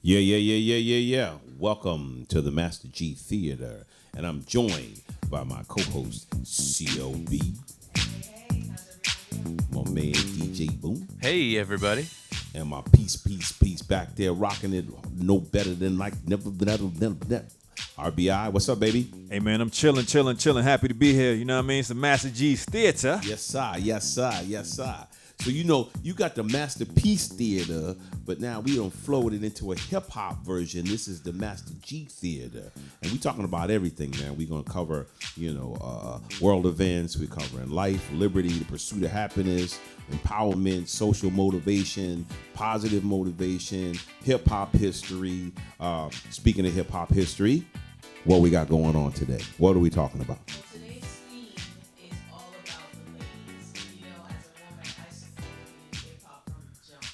Yeah. Welcome to the Master G Theater. And I'm joined by my co-host, CLB, my man DJ Boom. Hey, everybody. And my peace back there, rocking it no better than like never. RBI, what's up, baby? Hey, man, I'm chilling. Happy to be here. You know what I mean? It's the Master G's Theater. Yes, sir. So, you got the Masterpiece Theater, but now we done flowed it into a hip-hop version. This is the Master G Theater. And we talking about everything, man. We're going to cover, world events. We're covering life, liberty, the pursuit of happiness, empowerment, social motivation, positive motivation, hip-hop history. Speaking of hip-hop history, what we got going on today? What are we talking about? Today's theme is all about the ladies. You know, as a woman, I supported hip-hop from the jump.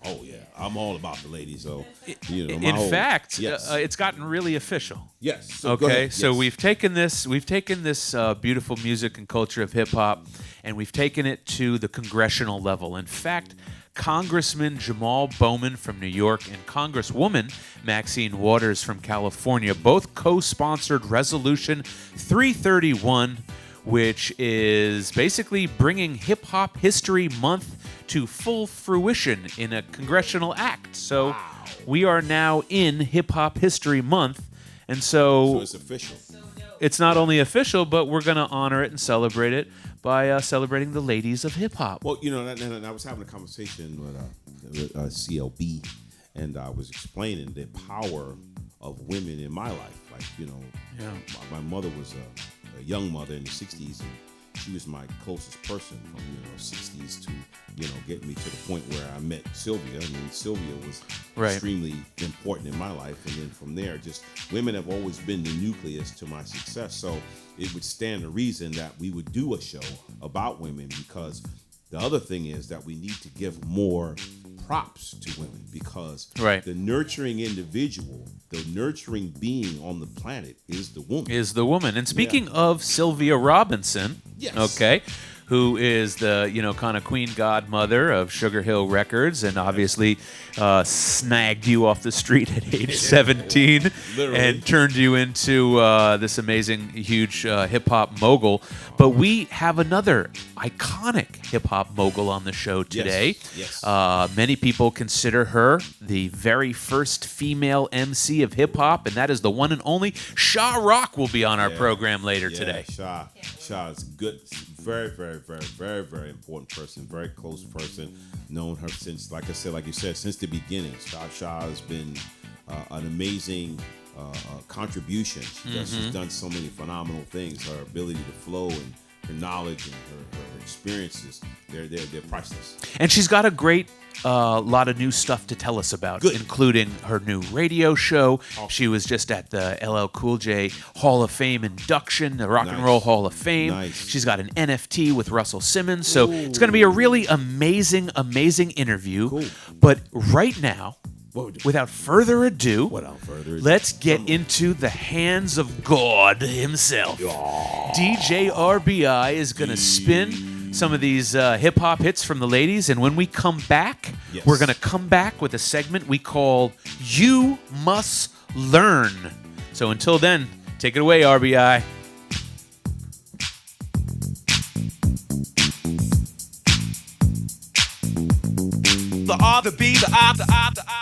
Oh yeah. I'm all about the ladies. So, In fact, it's gotten really official. Yes. So okay. So we've taken this beautiful music and culture of hip hop, and we've taken it to the congressional level. In fact, Congressman Jamal Bowman from New York and Congresswoman Maxine Waters from California both co-sponsored Resolution 331, which is basically bringing Hip Hop History Month to full fruition in a congressional act. So we are now in Hip Hop History Month, and so it's official. It's not only official, but we're going to honor it and celebrate it by celebrating the ladies of hip hop. Well, and I was having a conversation with CLB, and I was explaining the power of women in my life. Like, my mother was a young mother in the 60s, and she was my closest person from, 60s to, getting me to the point where I met Sylvia. I mean, Sylvia was extremely important in my life. And then from there, just women have always been the nucleus to my success. So it would stand to reason that we would do a show about women, because the other thing is that we need to give more props to women, because the nurturing individual, the nurturing being on the planet is the woman. And speaking of Sylvia Robinson, who is the, kind of queen godmother of Sugar Hill Records, and obviously snagged you off the street at age 17 and turned you into this amazing, huge hip-hop mogul. But we have another iconic hip-hop mogul on the show today. Yes. Many people consider her the very first female MC of hip-hop, and that is the one and only Sha Rock will be on our program later today. Sha is good. Very, very, very, very, very important person. Very close person. Known her since, like you said, since the beginning. Sha has been an amazing contribution. She's done so many phenomenal things. Her ability to flow and her knowledge and her experiences, they're priceless. And she's got a great lot of new stuff to tell us about, including her new radio show. She was just at the LL Cool J Hall of Fame induction, the Rock and Roll Hall of Fame. She's got an NFT with Russell Simmons. So it's going to be a really amazing interview. Cool. But right now, without further ado, let's get into the hands of God himself. DJ RBI is going to spin some of these hip-hop hits from the ladies, and when we come back, we're going to come back with a segment we call You Must Learn. So until then, take it away, RBI. The R, the B, the I, the I, the I.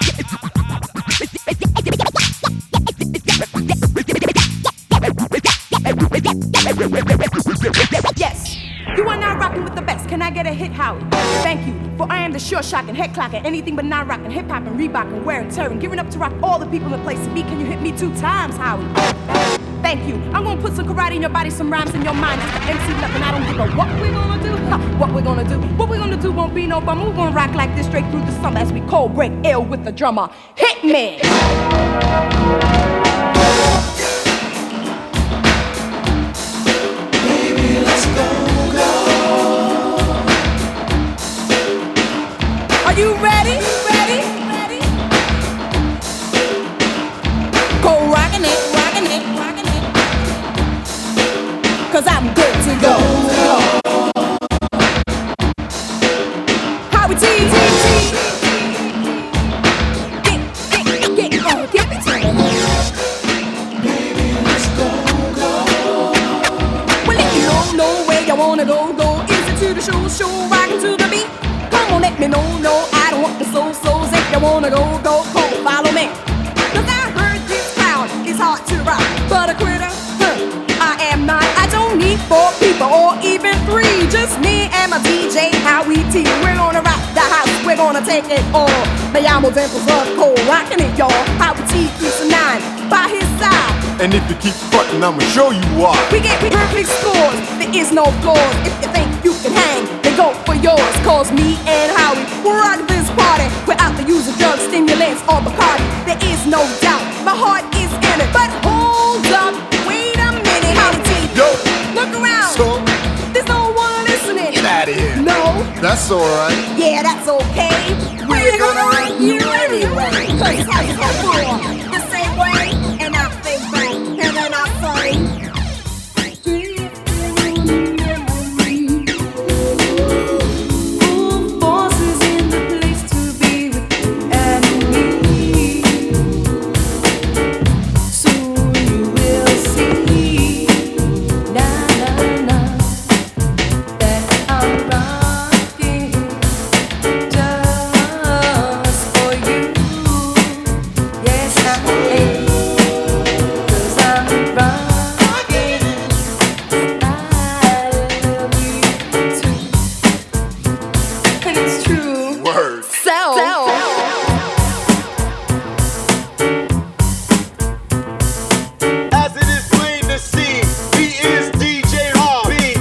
Yes, you are now rocking with the best. Can I get a hit, Howie? Thank you, for I am the sure shocking, head clocking, anything but not rocking, hip hop and Reeboking, wear and tearing, giving up to rock all the people in the place to be. Can you hit me 2 times, Howie? Thank you. I'm gonna put some karate in your body, some rhymes in your mind. Just the MC nothing. I don't give a what we're gonna do. What we're gonna do. What we're gonna do won't be no bummer. We're gonna rock like this straight through the summer as we cold break ill with the drummer. Hit me! Baby, let's go. Are you ready? Go rockin' it. 'Cause I'm good to go. Howie T. shoe, rockin' to the beat. Come on, let me know, no, I don't want the so-sos. If you wanna go, follow me. 'Cause I heard this crowd is hard to rock, but a quitter, I am not. I don't need 4 people or even 3, just me and my DJ Howie T. We're gonna rock the house, we're gonna take it all. Me llamo Dimples of Cole, rockin' it, y'all. Howie T keeps a 9 by his side. And if you keep frontin', I'ma show you why. We get perfect scores, there is no flaws. If you think you can hang, then go for yours. Cause me and Howie, we're rock this party without the use of drugs, stimulants, or Bacardi. There is no doubt, my heart is in it. But hold up, wait a minute, Howie T. Yo, Look around, so there's no one listening. get out of here. No, That's alright. yeah, that's okay. We're gonna rock you anyway. Cause it's how you go for the same way. And I think back, and then I say, forces in the place to be with you and me. Soon you will see, na na na, that I'm rocking just for you. Yes, I am, 'cause I'm rocking. I love you too. And it's true. Word. As it is plain to see, he is DJ RB.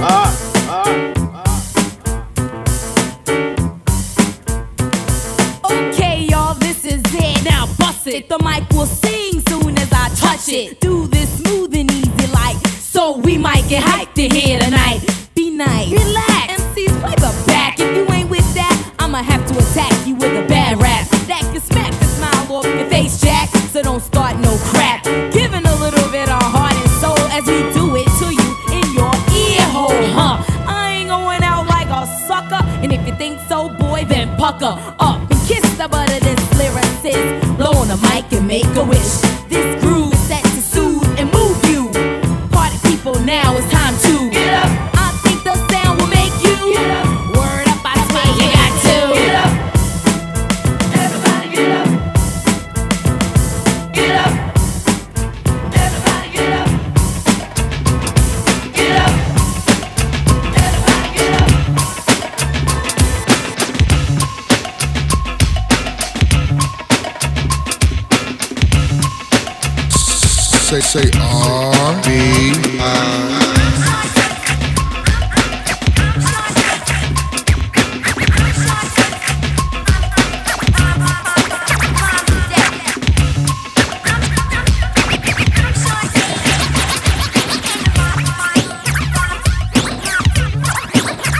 Okay, y'all, this is it. Now bust it. The mic will sing soon as I touch it. Do this smooth and easy like, so we might get hyped in here tonight. Be nice, relax. MCs play the back. If you ain't with that, I'ma have to attack you with a bad rap that can smack the smile off your face, Jack. So don't start no crap. Giving a little bit of heart and soul as we do it to you in your ear hole, huh? I ain't going out like a sucker, and if you think so, boy, then pucker up and kiss the butt of this lyricist. Blow on the mic and make a wish. This groove is set to soothe and move you. Party people, now it's time to get up. I think the sound will make you get up. Word up, I swear you got to get up. Everybody get up. Get up. Everybody get up. Get up. Everybody get up. Say R-B-I.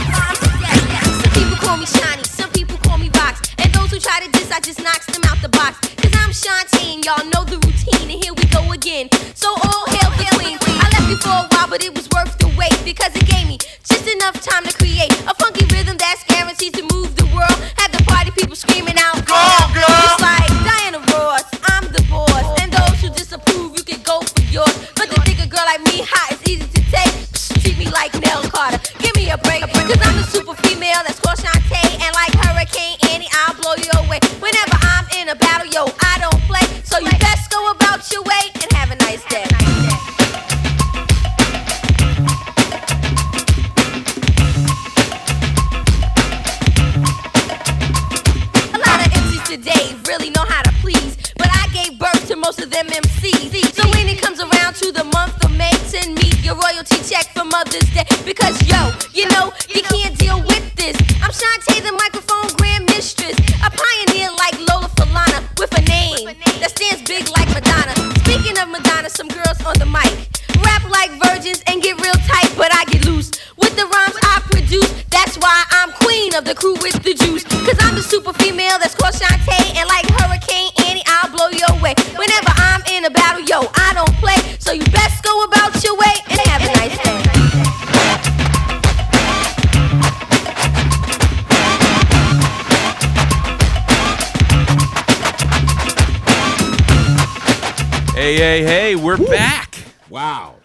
Some people call me shiny, some people call me box. And those who try to diss, I just knocks them out the box. Cause I'm Shantae and y'all know the routine. And here we go again. So all hail the queen. I left you for a while, but it was worth the wait. Because it gave me just enough time to create a funky rhythm that's guaranteed to move the world. Had the party people screaming out, Go, girl! It's like Diana Ross, I'm the boss. And those who disapprove, you can go for yours. But to think a girl like me hot is easy to take. Treat me like Nell Carter, give me a break. Cause I'm a super female that's called Shantae. And like Hurricane Annie, I'll blow you away. Whenever I'm in a battle, yo, I don't play. So you best go about your way and have a nice day. A lot of MCs today really know how to please, but I gave birth to most of them MCs. So when it comes around to the month of May, send me your royalty check for Mother's Day. Because yo, you know, you can't deal with this. I'm Shantae, the microphone grand mistress, a pioneer like Lola Falana with a name that stands big like Madonna. Speaking of Madonna, some girls on the mic rap like virgins and get real tight, but I get loose with the rhymes I produce. That's why I'm queen of the crew with the juice. Cause I'm the super female that's called Shantae. And like Hurricane Annie, I'll blow you away. Whenever I'm in a battle, yo, I don't play. So you best go about your way and have a nice day. Hey, we're back. Wow.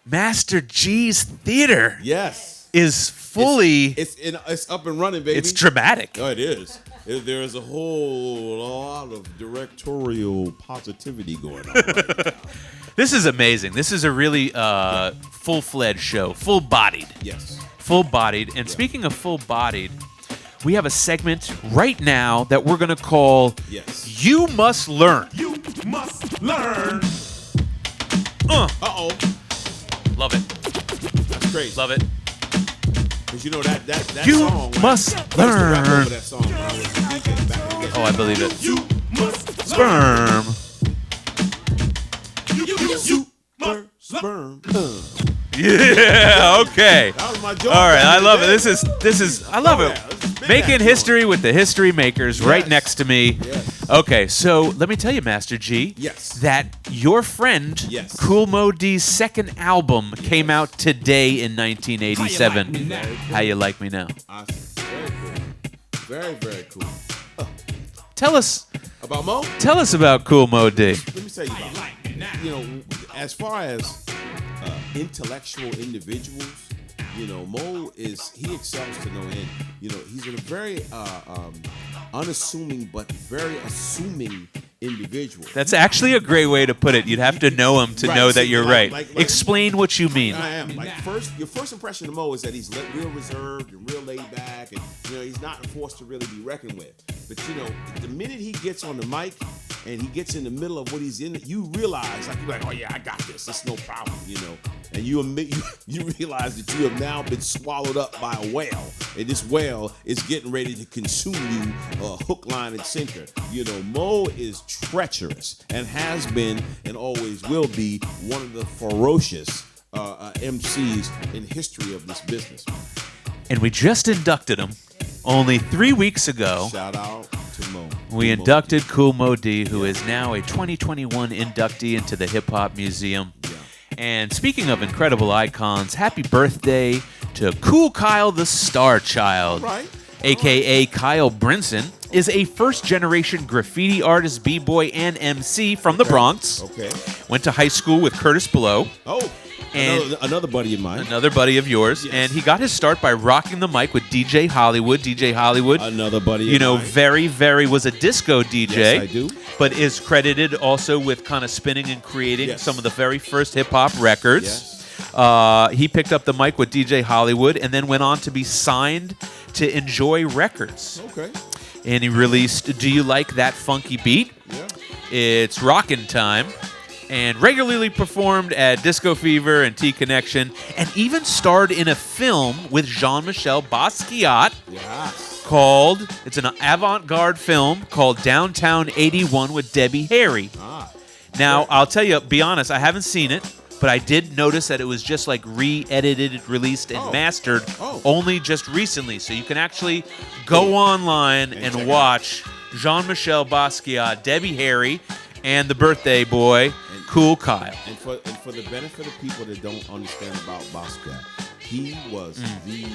Master G's Theater Yes. is fully. It's up and running, baby. It's dramatic. Oh, it is. There is a whole lot of directorial positivity going on right now. This is amazing. This is a really full-fledged show, full-bodied. Yes. Full-bodied. And speaking of full-bodied, we have a segment right now that we're going to call You Must Learn. You must learn. Uh-oh. Love it. That's crazy. Love it. Because you know that You song. must I used to rap learn. over that song when I was a DJ back in the day. Oh, I believe it. You must Sperm. Sperm. Yeah, okay. That was my joke. All right, I love it. Day. This is I love Oh, it. yeah, this is big Making action. history with the history makers right next to me. Yes. Okay, so let me tell you, Master G, Yes. that your friend Cool Mo D's second album came out today in 1987. How you like me now? Very cool. Very, very cool. Tell us About Mo? Tell us about Cool Mo D. Let me tell you about it. You know, as far as intellectual individuals, you know, Mo he excels to no end. You know, he's a very unassuming but very assuming individual. That's actually a great way to put it. You'd have to know him to know that you're right. Explain what you mean. I am. Your first impression of Mo is that he's real reserved and real laid back, and you know he's not a force to really be reckoned with. But you know, the minute he gets on the mic and he gets in the middle of what he's in, you realize, you're like, oh yeah, I got this. It's no problem, you know. And you realize that you have now been swallowed up by a whale, and this whale is getting ready to consume you, hook, line, and sinker. You know, Mo is treacherous and has been and always will be one of the ferocious MCs in history of this business. And we just inducted him only 3 weeks ago. Shout out to Mo. We inducted Cool Mo D, who is now a 2021 inductee into the Hip Hop Museum. Yeah. And speaking of incredible icons, happy birthday to Cool Kyle the Star Child, a.k.a. Kyle Brinson, is a first-generation graffiti artist, b-boy, and MC from the Bronx. Okay. Went to high school with Curtis Blow. Oh. And another buddy of mine. Another buddy of yours. Yes. And he got his start by rocking the mic with DJ Hollywood. DJ Hollywood. Another buddy of mine. very was a disco DJ. Yes, I do. But is credited also with kind of spinning and creating some of the very first hip-hop records. Yes. He picked up the mic with DJ Hollywood and then went on to be signed to Enjoy Records. Okay. And he released Do You Like That Funky Beat? Yeah. It's Rockin' Time. And regularly performed at Disco Fever and T-Connection, and even starred in a film with Jean-Michel Basquiat called, it's an avant-garde film called Downtown 81 with Debbie Harry. Now, I'll tell you, be honest, I haven't seen it, but I did notice that it was just like re-edited, released, and mastered only just recently. So you can actually go online and watch Jean-Michel Basquiat, Debbie Harry, and the birthday boy, Cool Kyle. And for the benefit of people that don't understand about Basquiat, he was the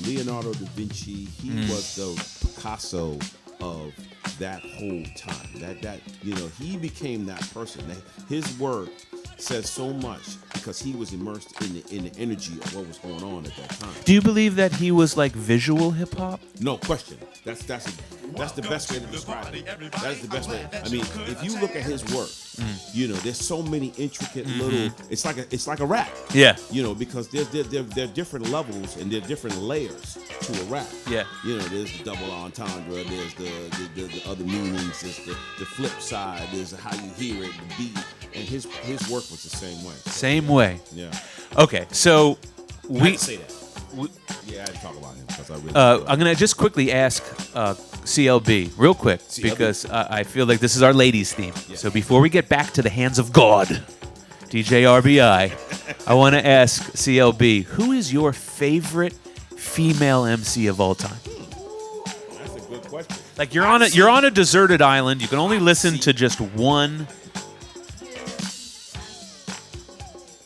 Leonardo da Vinci. He was the Picasso of that whole time. That you know, he became that person. His work says so much because he was immersed in the energy of what was going on at that time. Do you believe that he was like visual hip hop? No question. That's the best way to describe it. That is the best way. I mean, if you look at his work, you know, there's so many intricate little. It's like a rap. Yeah. You know, because there are different levels and there are different layers to a rap. Yeah. You know, there's the double entendre. There's the other meanings. There's the flip side. There's how you hear it, the beat. And his work was the same way. Same way. Yeah. Okay, so I had to say that. I had to talk about him because I really. I'm gonna just quickly ask CLB real quick because I feel like this is our ladies' theme. Yeah. So before we get back to the hands of God, DJ RBI, I want to ask CLB, who is your favorite female MC of all time? That's a good question. Like you're on a deserted island. You can only listen to just one.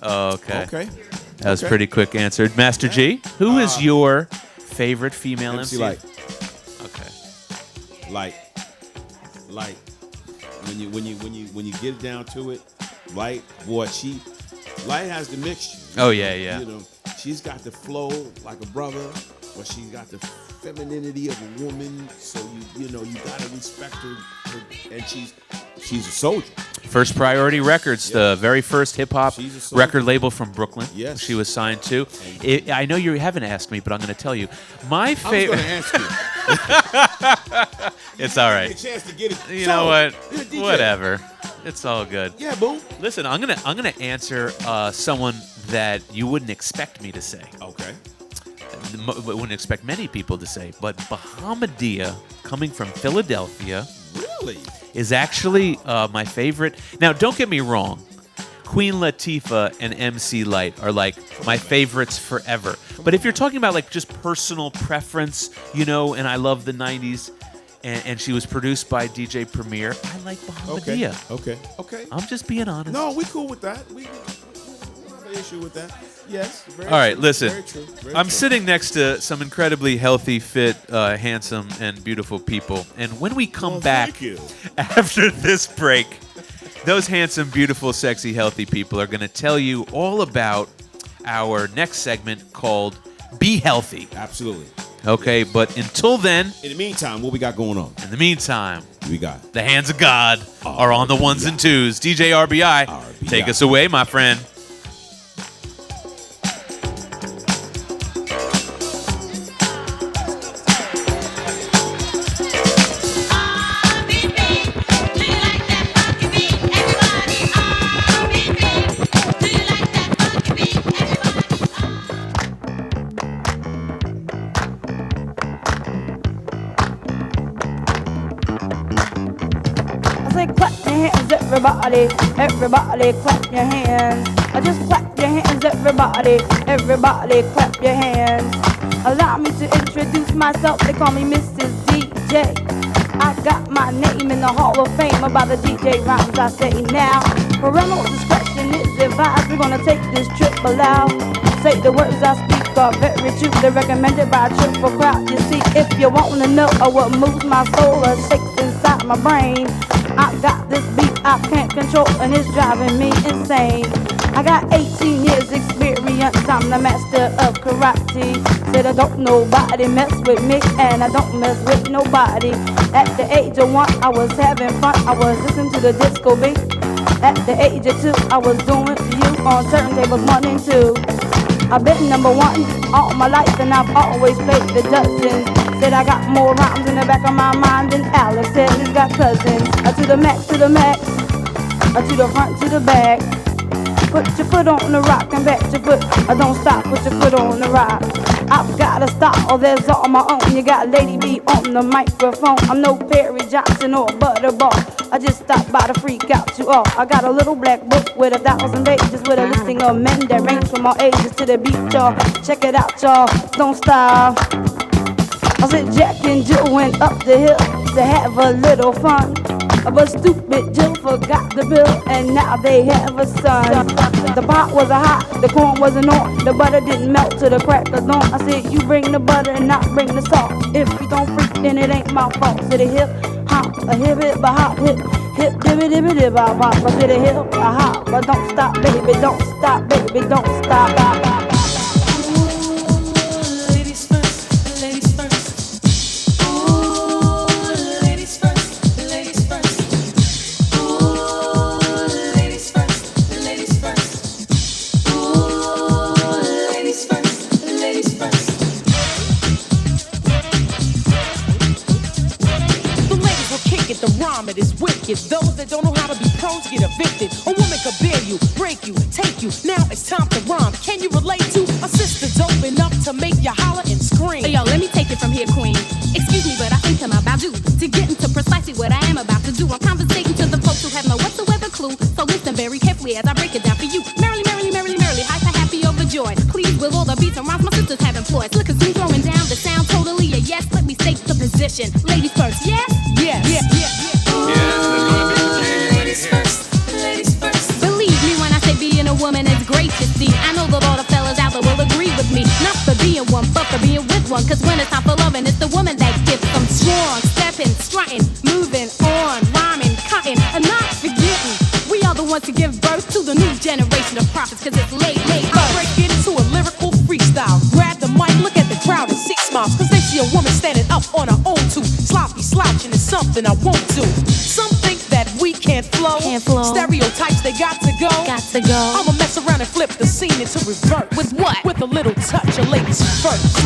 Okay. That was pretty quick answered. Master G, who is your favorite female MC? Light. Okay. Light. When you get down to it, Light, boy, Light has the mixture. Oh yeah. You know, She's got the flow like a brother, but she's got the femininity of a woman. So you gotta respect her, and she's a soldier. First Priority Records, the very first hip hop record label from Brooklyn. Yes, she was signed to. I know you haven't asked me, but I'm going to tell you. My favorite. I was going to ask you. It's all right. A chance to get it. You know what? Whatever. It's all good. Yeah, boom. Listen, I'm gonna answer someone that you wouldn't expect me to say. Okay. Wouldn't expect many people to say, but Bahamadia, coming from Philadelphia, really is actually my favorite. Now, don't get me wrong. Queen Latifah and MC Lyte are like my favorites forever. But if you're talking about like just personal preference, and I love the 90s. And she was produced by DJ Premier. I like Bahamadia. Okay. I'm just being honest. No, we cool with that. We don't have an issue with that. Yes. All right, true. listen. Very true. I'm sitting next to some incredibly healthy, fit, handsome, and beautiful people. And when we come back after this break, those handsome, beautiful, sexy, healthy people are going to tell you all about our next segment called Be Healthy. Absolutely. Okay, but until then... In the meantime, what we got going on? In the meantime... We got... The hands of God are on the ones and twos. DJ RBI, take us away, my friend. Everybody clap your hands. Just clap your hands, everybody clap your hands. Allow me to introduce myself, they call me Mrs. DJ. I got my name in the Hall of Fame about the DJ rhymes I say now. Parental discretion is advised, we're gonna take this trip aloud. Say the words I speak are very true, they're recommended by a triple crowd. You see, if you wanna know what moves my soul or shakes inside my brain, I got this beat I can't control and it's driving me insane. I got 18 years experience, I'm the master of karate. Said I don't nobody mess with me and I don't mess with nobody. At the age of 1 I was having fun, I was listening to the disco beat. At the age of 2 I was doing for you on turntables 1 and 2. I've been number 1 all my life and I've always played the dozens. Said I got more rhymes in the back of my mind than Alex said he's got cousins. To the max, to the max, to the front, to the back. Put your foot on the rock and back your foot. Don't stop, put your foot on the rock. I've got a style that's all my own. You got Lady B on the microphone. I'm no Perry Johnson or Butterball. I just stopped by to freak out you all. I got a little black book with 1,000 pages with a listing of men that range from all ages to the beat, y'all. Check it out, y'all. Don't stop. I said Jack and Jill went up the hill to have a little fun. But stupid Jill forgot the bill and now they have a son. The pot wasn't hot, the corn wasn't on, the butter didn't melt to the crackers on. I said you bring the butter and not bring the salt. If you don't freak then it ain't my fault. To the hip hop, a hip hip a hop hip. Hip dibby dibby dib bop bop. I said a hip a hop, but don't stop baby, don't stop baby, don't stop. It is wicked. Those that don't know how to be pros get evicted. A woman could bear you, break you, take you. Now it's time to rhyme. Can you relate to a sister dope enough to make you holler and scream? Yo, let me take it from here, queen. Excuse me, but I think I'm about due to get into precisely what I am about to do. I'm conversating to the folks who have no whatsoever clue. So listen very carefully as I break it down for you. Merrily, merrily, merrily, merrily, hyper, happy, overjoyed. Please, with all the beats and rhymes my sisters have employed. Look, me throwing down the sound totally a yes. Let me state the position. Ladies first, yes? Yes, yes, yes. Ladies first. Believe me when I say being a woman is great to see. I know that all the fellas out there will agree with me. Not for being one, but for being with one. Cause when it's time for loving, it's the woman that gets them strong. Stepping, strutting, moving on, rhyming, cutting, and not forgetting. We are the ones to give birth to the new generation of prophets. Cause it's late, late. I break it into a lyrical freak moms, cause they see a woman standing up on her own too. Sloppy slouching is something I won't do. Some think that we can't flow. Stereotypes, they got to go. I'ma mess around and flip the scene into reverse. With what? With a little touch of ladies first.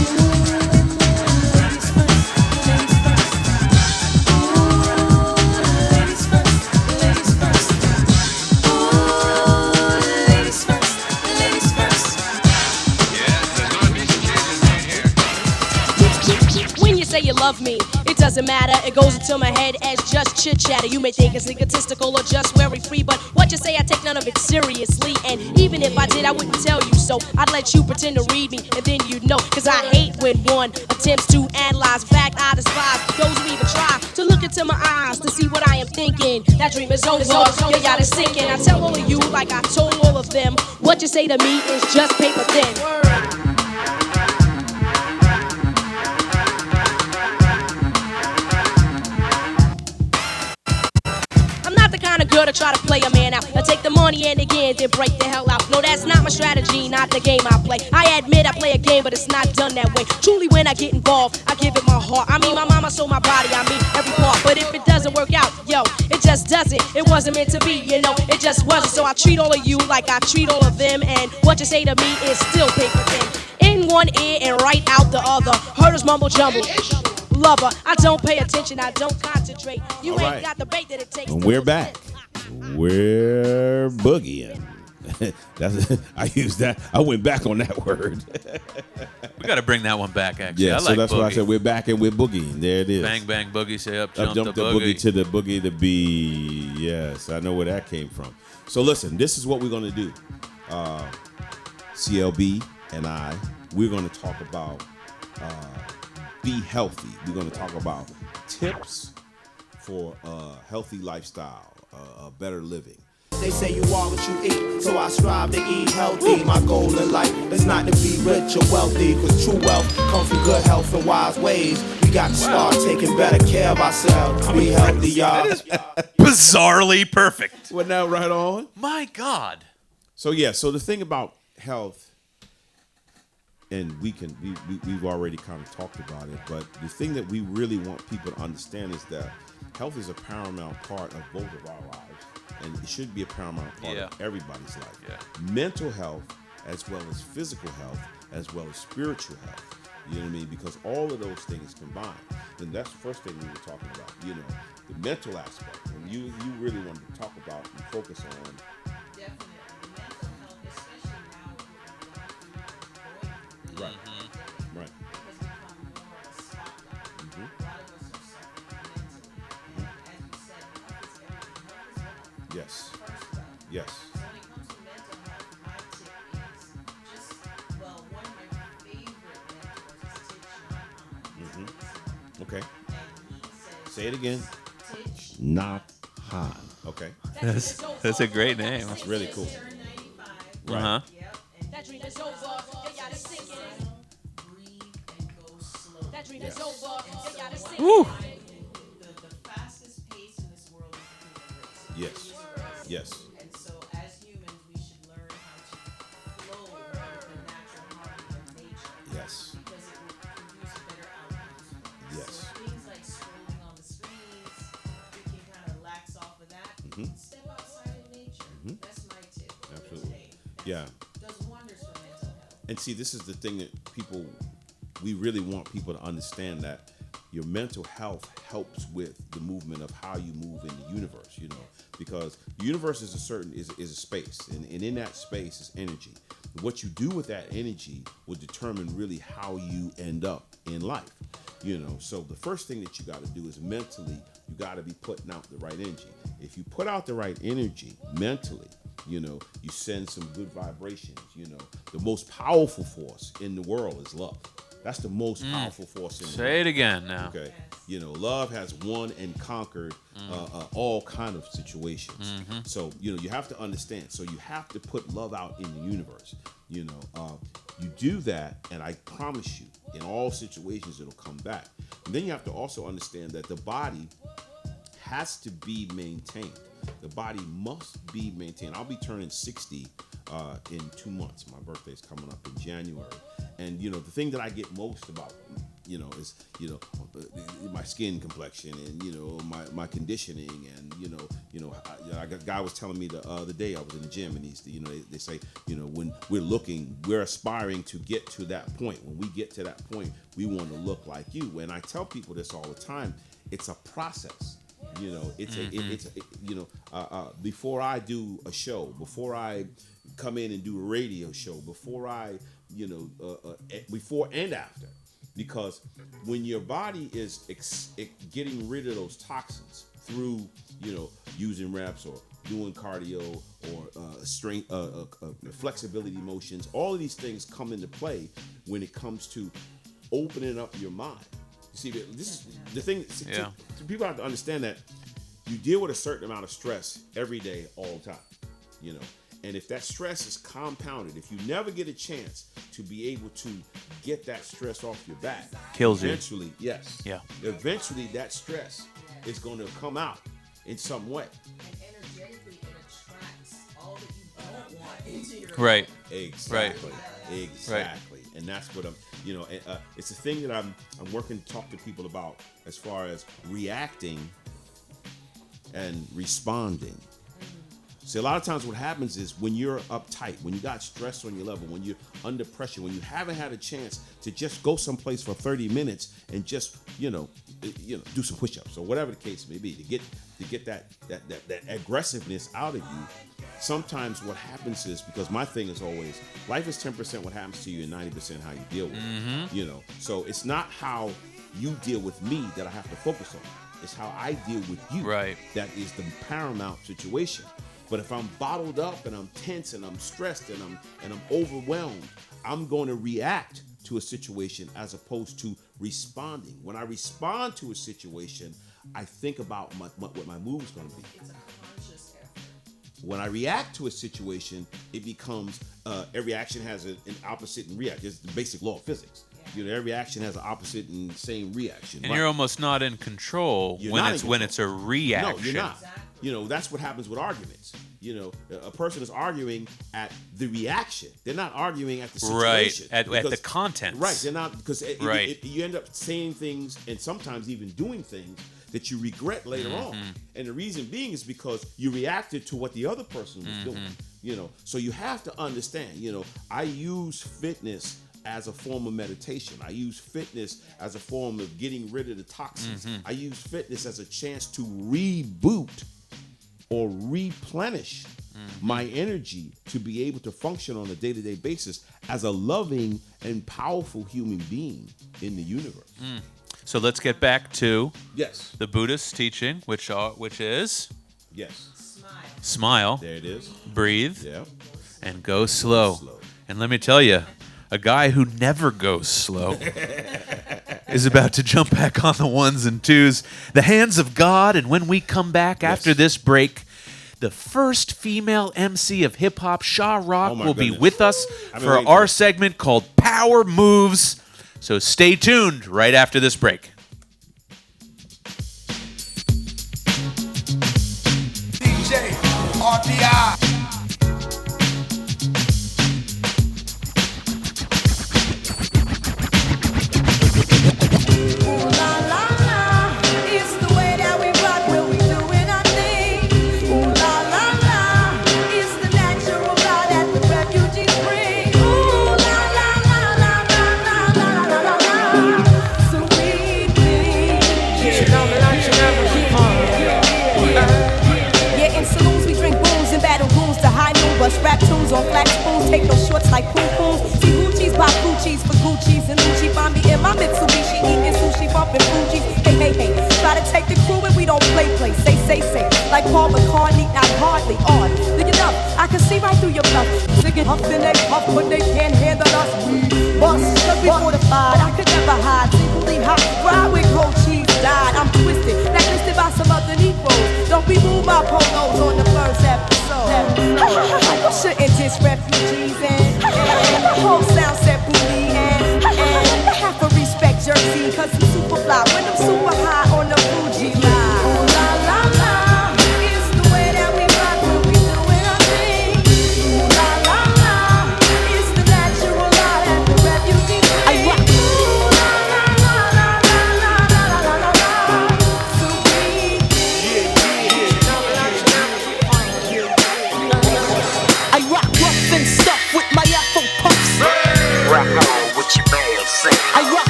Say you love me, it doesn't matter. It goes into my head as just chit chatter. You may think it's egotistical or just very free, but what you say, I take none of it seriously. And even if I did, I wouldn't tell you so. I'd let you pretend to read me, and then you'd know. Cause I hate when one attempts to analyze. In fact, I despise those who even try to look into my eyes to see what I am thinking. That dream is over, you got it sinking. I tell all of you, like I told all of them, what you say to me is just paper thin. Girl to try to play a man out. I take the money and again, then break the hell out. No, that's not my strategy, not the game I play. I admit I play a game, but it's not done that way. Truly, when I get involved, I give it my heart. I mean, my mama sold my body, I mean, every part. But if it doesn't work out, yo, it just doesn't. It wasn't meant to be, you know, it just wasn't. So I treat all of you like I treat all of them. And what you say to me is still paper thin. In one ear and right out the other. Heard us mumble jumble. Lover, I don't pay attention, I don't concentrate. You all ain't right. Got the bait that it takes. And we're back. We're boogieing. I used that. I went back on that word. We got to bring that one back, actually. Yeah, I so like that's boogie. why I said we're back and we're boogieing. There it is. Bang, bang, boogie, say up, jump the boogie to the boogie to be. Yes, I know where that came from. So listen, this is what we're going to do. CLB and I, we're going to talk about be healthy. We're going to talk about tips for a healthy lifestyle, a better living. They say you are what you eat, so I strive to eat healthy. My goal in life is not to be rich or wealthy, cause true wealth comes from good health and wise ways. We got to start taking better care of ourselves. Be healthy, y'all. Bizarrely perfect. Wasn't that right on? My God. So yeah, so the thing about health, and we've already kind of talked about it, but the thing that we really want people to understand is that health is a paramount part of both of our lives. And it should be a paramount part of everybody's life. Yeah. Mental health, as well as physical health, as well as spiritual health. You know what I mean? Because all of those things combined. And that's the first thing we were talking about. You know, the mental aspect. And you really wanted to talk about and focus on. Definitely. Mental health, especially now with what we're going through. Right. It has become more of a spotlight. A lot of us are suffering mentally. And as you said, health is everything. Health is wealth. Yes. First wealth. Yes. So when it comes to mental health, my tip is just, well, one of my favorite mentors is Thich Nhat Hanh. Okay. And he says, say it again. Thich Nhat Hanh. Okay. That's a great name. That's really cool. Right. Uh-huh. Yep. That dream is over. You gotta sink it. Breathe and go slow. That dream is over. You gotta sink Woo. The fastest pace in this world is the human race. Yes. Yes. And so as humans, we should learn how to flow with the natural harmony of nature. Yes. Because it will produce better outcomes for us. Yes. So things like scrolling on the screens, we can kind of lax off of that. Step outside in nature. That's my tip. Absolutely. Today. Yeah. Does wonders for mental health. And see, this is the thing that we really want people to understand, that your mental health helps with the movement of how you move in the universe, you know, because the universe is a space, and in that space is energy. What you do with that energy will determine really how you end up in life, you know. So the first thing that you got to do is mentally, you got to be putting out the right energy. If you put out the right energy mentally, you know, you send some good vibrations. You know, the most powerful force in the world is love. That's the most powerful force in the world. Say it again now. Okay. You know, love has won and conquered all kind of situations. So, you know, you have to understand. So you have to put love out in the universe. You know, you do that, and I promise you, in all situations, it'll come back. And then you have to also understand that the body has to be maintained. The body must be maintained. I'll be turning 60 in 2 months. My birthday's coming up in January. And, you know, the thing that I get most about is my skin complexion and my conditioning and a guy was telling me the other day I was in the gym and they say when we're aspiring to get to that point. When we get to that point, we want to look like you. And I tell people this all the time. It's a process. Before I do a show, before I come in and do a radio show, before I, before and after, because when your body is getting rid of those toxins through, using reps or doing cardio or strength, flexibility motions, all of these things come into play when it comes to opening up your mind. You see, this is the thing. People have to understand that you deal with a certain amount of stress every day, all the time, And if that stress is compounded, if you never get a chance to be able to get that stress off your back, kills you. Eventually, yes. Yeah. Eventually, that stress is going to come out in some way. And energetically, it attracts all that you don't want into your Right. Exactly. Right. Exactly. Right. And that's what I'm. It's a thing that I'm working to talk to people about as far as reacting and responding. See, a lot of times what happens is when you're uptight, when you got stress on your level, when you're under pressure, when you haven't had a chance to just go someplace for 30 minutes and just, do some push-ups or whatever the case may be, to get that aggressiveness out of you. Sometimes what happens is, because my thing is always, life is 10% what happens to you and 90% how you deal with it. So it's not how you deal with me that I have to focus on. It's how I deal with you. Right. That is the paramount situation. But if I'm bottled up and I'm tense and I'm stressed and I'm overwhelmed, I'm going to react to a situation as opposed to responding. When I respond to a situation, I think about what my move is going to be. It's a conscious effort. When I react to a situation, it becomes every action has an opposite and react. It's the basic law of physics. Every action has an opposite and same reaction. And you're almost not in control when it's a reaction. No, you're not. That's what happens with arguments. A person is arguing at the reaction. They're not arguing at the situation. Right, at the content. Right, they're not, because you end up saying things and sometimes even doing things that you regret later on. And the reason being is because you reacted to what the other person was doing. So you have to understand, I use fitness as a form of meditation. I use fitness as a form of getting rid of the toxins. I use fitness as a chance to reboot or replenish my energy to be able to function on a day-to-day basis as a loving and powerful human being in the universe. So let's get back to the Buddhist teaching, which is smile. There it is. Breathe. And go slow. And let me tell you, a guy who never goes slow is about to jump back on the ones and twos. The hands of God. And when we come back after this break, the first female MC of hip-hop, Shaw Rock, will be with us for our segment called Power Moves. So stay tuned right after this break. DJ RPI. Rap tunes on flat spoons, take those shorts like poo-poos. See Gucci's, buy Gucci's for Gucci's and Gucci. Find me in my Mitsubishi, eating sushi, bumping Fuji. Hey, try to take the crew and we don't play. Say, like Paul McCartney, not hardly on. Look it up, I can see right through your bluff. Singing huff and they puff, but they can't handle us. We bust, cause we fortified. I could never hide, simply hot. Ride with gold cheese, died. I'm twisted, blacklisted by some other Negroes. Don't be moved by polos on the first episode. You shouldn't diss refugees and the whole sound set booty and have to respect Jersey, cause I'm super fly when I'm super high on the Fuji line. Ooh, la la la, it's the way that we rock when we doing our thing. Ooh, la la la, it's the natural law that the refugees bring. Ooh, la la la,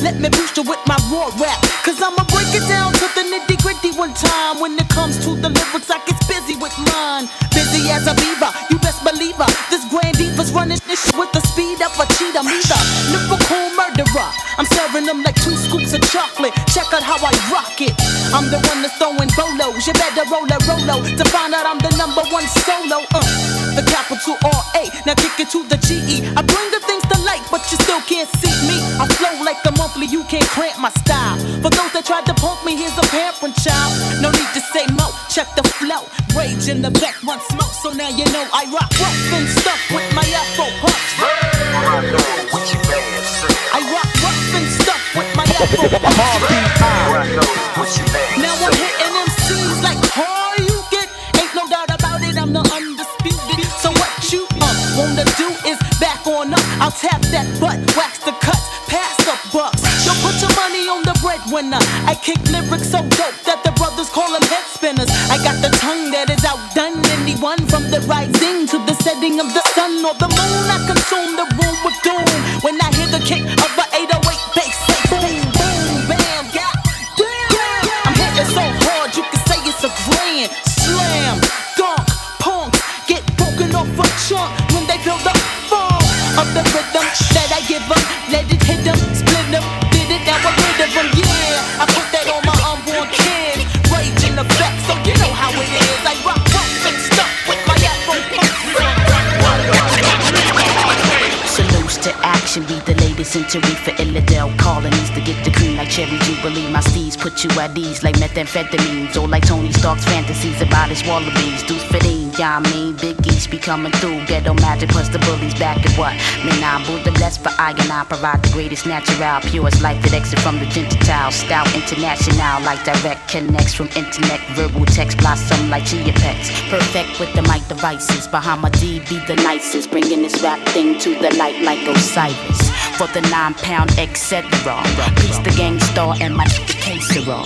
Let me boost you with my raw rap. Cause I'ma break it down to the nitty gritty one time. When it comes to the lyrics, I get busy with mine. Busy as a beaver, you best believe her. This grand diva's running this shit with the speed of a cheetah. Me the lyrical murderer. I'm serving them like 2 scoops of chocolate. Check out how I rock it. I'm the one that's throwing bolos. You better roll a Rolo to find out I'm the number 1 solo. The capital R-A. Now kick it to the G-E. I bring the things to light, but you still can't see me. I flow like the monthly, you can't cramp my style. For those that tried to punk me, here's a parent child. No need to say mo, check the flow. Rage in the back, run smoke, so now you know I rock rough and stuff with my afro puffs. I rock rough and stuff with my afro puffs. Now I'm hitting MCs like how you get. Ain't no doubt about it, I'm the undisputed. So what you wanna do is back on up. I'll tap that butt, wax the cuts, pass the bucks. Yo, put your money on the breadwinner. I kick lyrics so dope that the brothers call them head spinners. I got the tongue that is outdone anyone. From the rising to the setting of the sun or the moon, I consume the room with doom. When I hear the kick of a 808 bass, say boom, boom, bam, god damn. I'm hitting so hard you can say it's a grand slam. Dunk, punks get broken off a chunk when they feel the fall of the rhythm that I give them. Let it hit them, split them, did it, now I'm rid of them. Yeah, I put that on my unborn kids. Rage in the back, so you know how it is. I rock rough and stuff with my afro Salutes to action, be the latest century for Illidale colonies to get the cream like Cherry Jubilee. My steeds put you at ease like methamphetamines, or like Tony Stark's fantasies about his wallabies. Deuce fitting, yeah, I mean, Big East be coming through. Ghetto magic plus the bullies back at what? Man, I'm Buddha blessed for I and I provide the greatest natural, purest life that exit from the Gentile. Style international like direct connects from internet, verbal text blossom like chia pets. Perfect with the mic devices, Bahama D be the nicest, bringing this rap thing to the light like Osiris. For the 9-pound etc. Peace the gang star and my K-Sera.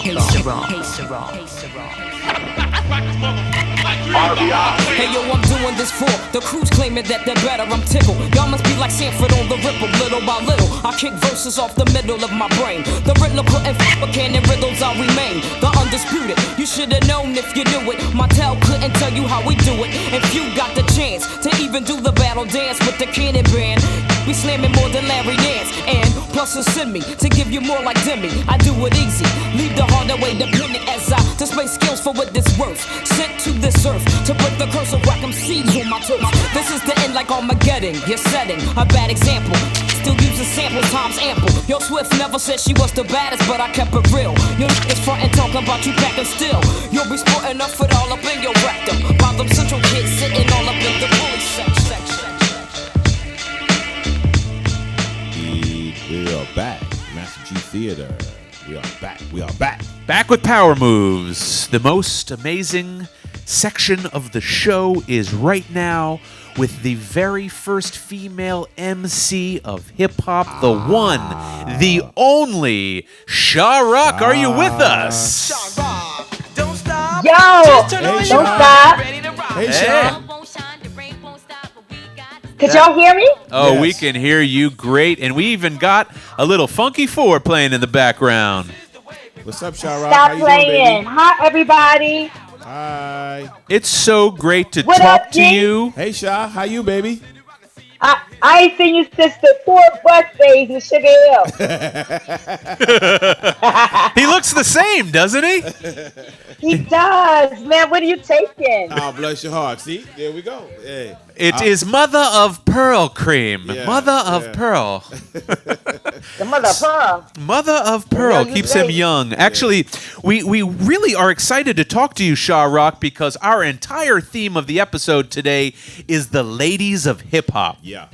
Hey yo, I'm doing this for the crews claiming that they're better. I'm tickled. Y'all must be like Sanford on the ripple. Little by little, I kick verses off the middle of my brain. The riddler couldn't f*** a cannon riddles, I'll remain the undisputed. You should've known if you knew it. My tail couldn't tell you how we do it. If you got the chance to even do the battle dance with the cannon band, we slamming more than Larry Nance. And plus it's send me to give you more like Demi. I do it easy, leave the harder way dependent as I display skills for what it's worth. Sent to this earth to break the curse of rock 'em seeds on my turf. This is the end like Armageddon. You're setting a bad example. Still using sample times ample. Yo, Swift never said she was the baddest, but I kept it real. Yo, niggas frontin' talking about you packing still. You'll be sporting up it all up in your rectum. While them central kids sitting all up in the bully section. We are back. Master G Theater. We are back. We are back. Back with Power Moves. The most amazing section of the show is right now with the very first female MC of hip-hop, the one, the only, Sha Rock. Are you with us? Don't stop. Yo, don't stop. Hey, Sha. Could y'all hear me? Oh, Yes. we can hear you great, and we even got a little Funky 4 playing in the background. What's up, Sha Rock? Stop How you playing. doing, baby? Hi, everybody. Hi. It's so great to What talk up, to G? you. Hey, Sha. How you, baby? I ain't seen you since the tour bus days in Sugar Hill. He looks the same, doesn't he? He does, man. What are you taking? Oh, bless your heart. See? There we go. Hey. It is Mother of Pearl cream. Yeah, Mother of yeah. Pearl. The mother of Pearl. Mother of Pearl you keeps say. him young. Actually, we really are excited to talk to you, Sha Rock, because our entire theme of the episode today is the ladies of hip hop. Yeah.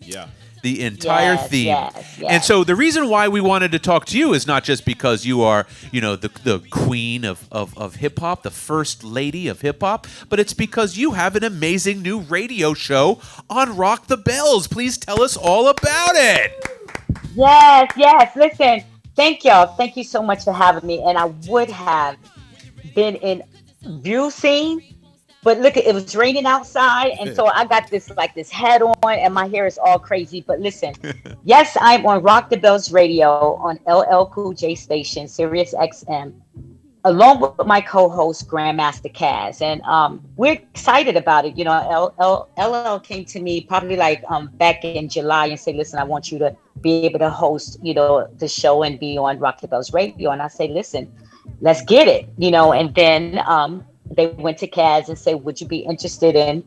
Yeah. The entire Yes, theme. yes. And so the reason why we wanted to talk to you is not just because you are, you know, the queen of hip hop, the first lady of hip hop, but it's because you have an amazing new radio show on Rock the Bells. Please tell us all about it. Yes. Listen, thank y'all. Thank you so much for having me. And I would have been in View Scene But look, it was raining outside, and so I got this hat on, and my hair is all crazy. But listen, yes, I'm on Rock the Bells Radio on LL Cool J station, Sirius XM, along with my co-host Grandmaster Caz, and we're excited about it. You know, LL came to me probably like back in July and said, "Listen, I want you to be able to host, you know, the show and be on Rock the Bells Radio." And I say, "Listen, let's get it," you know. And then they went to Kaz and said, "Would you be interested in,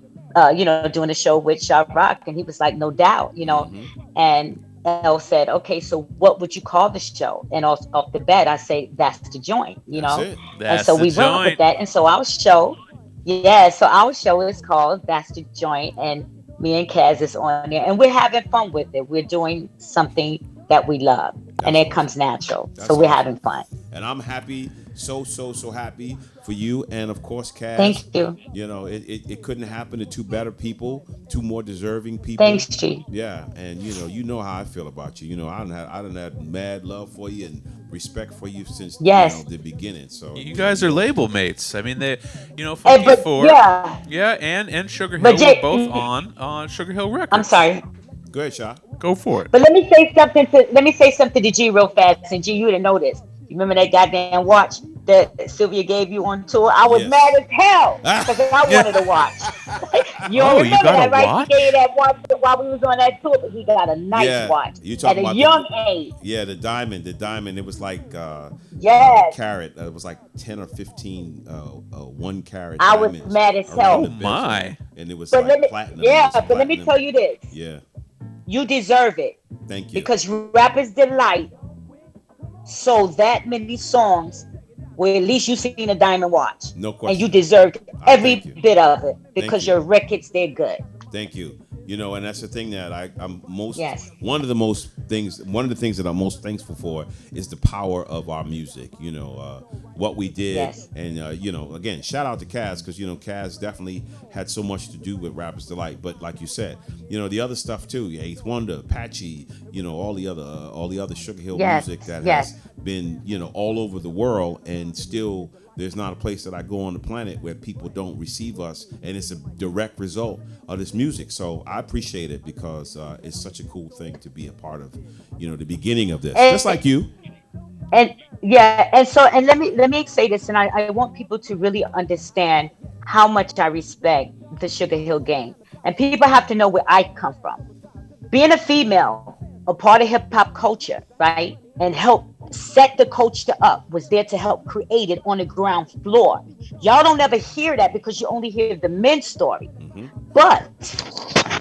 you know, doing a show with Shah Rock?" And he was like, "No doubt," you know. And L said, "Okay, so what would you call the show?" And off the bat, I say, "That's the joint," you That's know. it. And That's so the we went with joint. that. And so our show, yeah, so our show is called That's the Joint, and me and Kaz is on there, and we're having fun with it. We're doing something that we love, and it comes natural. So That's we're awesome. having fun. And I'm happy, so happy for you, and of course, Kaz. Thank you. You know, it couldn't happen to two better people, two more deserving people. Thanks, G. Yeah, and you know how I feel about you. You know, I done had mad love for you and respect for you since Yes. the beginning. So You guys are label mates. I mean, they, Hey, Funky but Four, yeah, yeah, and Sugar but Hill were Jay, both on Sugar Hill I'm Records. sorry. go ahead, Shaw. Go for it. But let me say something to G real fast. And G, you didn't know this. You remember that goddamn watch that Sylvia gave you on tour? I was mad Yes. as hell because I wanted a watch. You don't Oh, you remember got a that, right? She gave watch? you that watch while we was on that tour, but he got a nice Yeah, watch you at talking a about young age. yeah, the diamond. It was like Yes, carat. It was like 10 or 15 1 carat I was diamonds mad as around hell. the Oh bezel, my. and it was But like platinum. yeah, It was but let me platinum. tell you this: Yeah, you deserve it thank you. because Rapper's Delight sold that many songs where at least you seen a diamond watch, No and you question. deserved I every thank you. bit of it Thank because you. your records they're good. Thank you. You know, and that's the thing that I'm most Yes. one of the things that I'm most thankful for is the power of our music. You know, what we did, Yes. and again, shout out to Kaz because Kaz definitely had so much to do with Rappers Delight. But like you said, the other stuff too, Eighth Wonder, Apache, all the other Sugar Hill Yes. music that has Yes. been all over the world, and still there's not a place that I go on the planet where people don't receive us, and it's a direct result of this music. So I appreciate it because it's such a cool thing to be a part of, the beginning of this. Just like you. And yeah, and so and let me say this, and I want people to really understand how much I respect the Sugar Hill Gang. And people have to know where I come from. Being a female, a part of hip hop culture, right? And help set the culture up, was there to help create it on the ground floor. Y'all don't ever hear that because you only hear the men's story. But,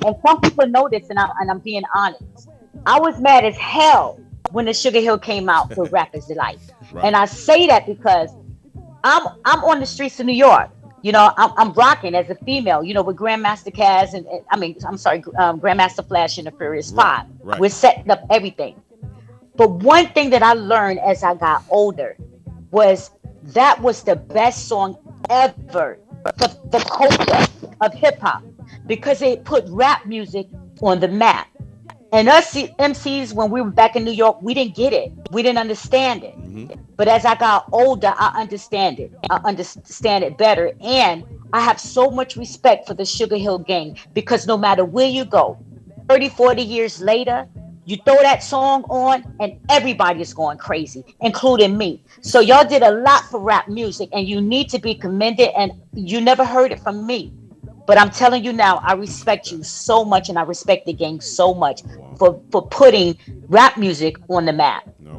and some people know this, and I'm being honest, I was mad as hell when the Sugar Hill came out with Rapper's Delight. Right. And I say that because I'm on the streets of New York. I'm rocking as a female, with Grandmaster Caz Grandmaster Flash and the Furious Five. right. We're setting up everything. But one thing that I learned as I got older was that was the best song ever for the culture of hip hop because it put rap music on the map. And us MCs, when we were back in New York, we didn't get it. We didn't understand it. But as I got older, I understand it. I understand it better. And I have so much respect for the Sugar Hill Gang because no matter where you go, 30, 40 years later, you throw that song on and everybody is going crazy, including me. So y'all did a lot for rap music and you need to be commended, and you never heard it from me. But I'm telling you now, I respect you so much, and I respect the gang so much for putting rap music on the map. No,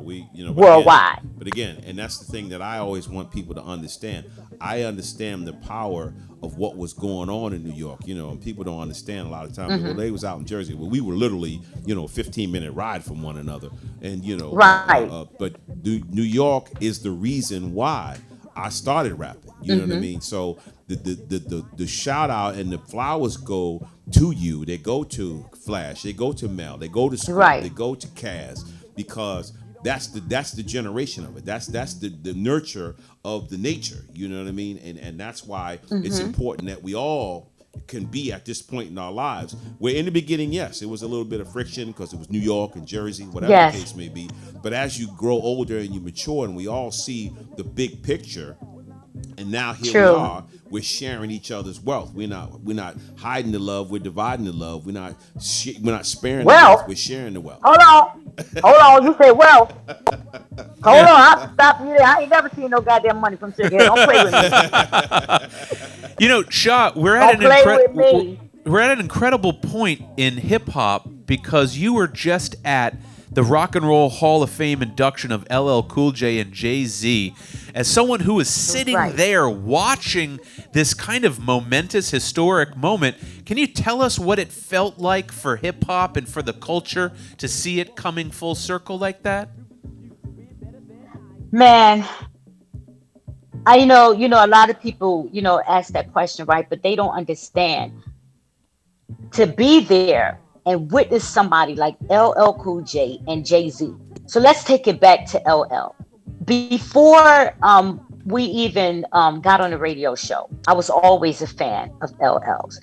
worldwide. But again, and that's the thing that I always want people to understand. I understand the power of what was going on in New York, and people don't understand a lot of times. Well, they was out in Jersey. Well, we were literally, 15-minute ride from one another. And, Right. But New York is the reason why I started rapping. You know what I mean? So the shout out and the flowers go to you. They go to Flash. They go to Mel. They go to Scoop. Right. They go to Kaz because that's the generation of it. That's the nurture of the nature. You know what I mean? And that's why it's important that we all can be at this point in our lives where in the beginning, yes, it was a little bit of friction because it was New York and Jersey, whatever the case may be. But as you grow older and you mature and we all see the big picture, and now here we are we're sharing each other's wealth. We're not hiding the love. We're dividing the love. We're not sparing the wealth. We're sharing the wealth. Hold on. You say wealth. Hold on, I have to stop you there. I ain't never seen no goddamn money from Sugar Hill. Don't play with me. You know, Shaw, we're at an incredible point in hip hop because you were just at the Rock and Roll Hall of Fame induction of LL Cool J and Jay-Z. As someone who is sitting there watching this kind of momentous, historic moment, can you tell us what it felt like for hip hop and for the culture to see it coming full circle like that? Man, I know, a lot of people, ask that question, right? But they don't understand. To be there and witness somebody like LL Cool J and Jay-Z. So let's take it back to LL. Before we even got on the radio show, I was always a fan of LL's.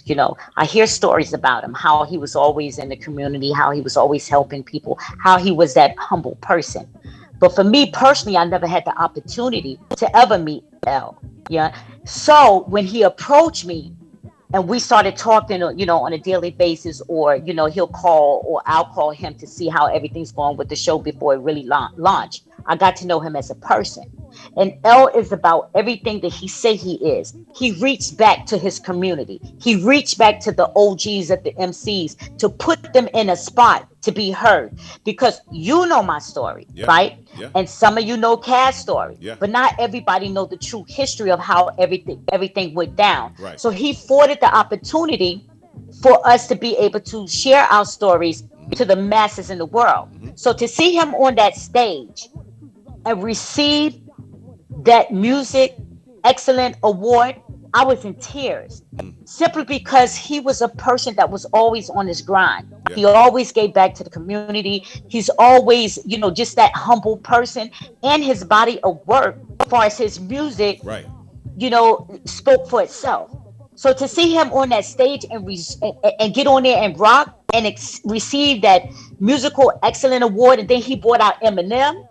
I hear stories about him, how he was always in the community, how he was always helping people, how he was that humble person. But for me personally, I never had the opportunity to ever meet L. Yeah. So when he approached me, and we started talking, on a daily basis, or, he'll call or I'll call him to see how everything's going with the show before it really launched. I got to know him as a person. And L is about everything that he say he is. He reached back to his community. He reached back to the OGs at the MCs to put them in a spot to be heard. Because you know my story, right? Yeah. And some of you know Cass' story. Yeah. But not everybody know the true history of how everything went down. Right. So he afforded the opportunity for us to be able to share our stories to the masses in the world. So to see him on that stage and receive that Music Excellent Award, I was in tears simply because he was a person that was always on his grind. Yeah. He always gave back to the community. He's always, just that humble person, and his body of work as far as his music, spoke for itself. So to see him on that stage and get on there and rock and receive that Musical Excellent Award, and then he brought out Eminem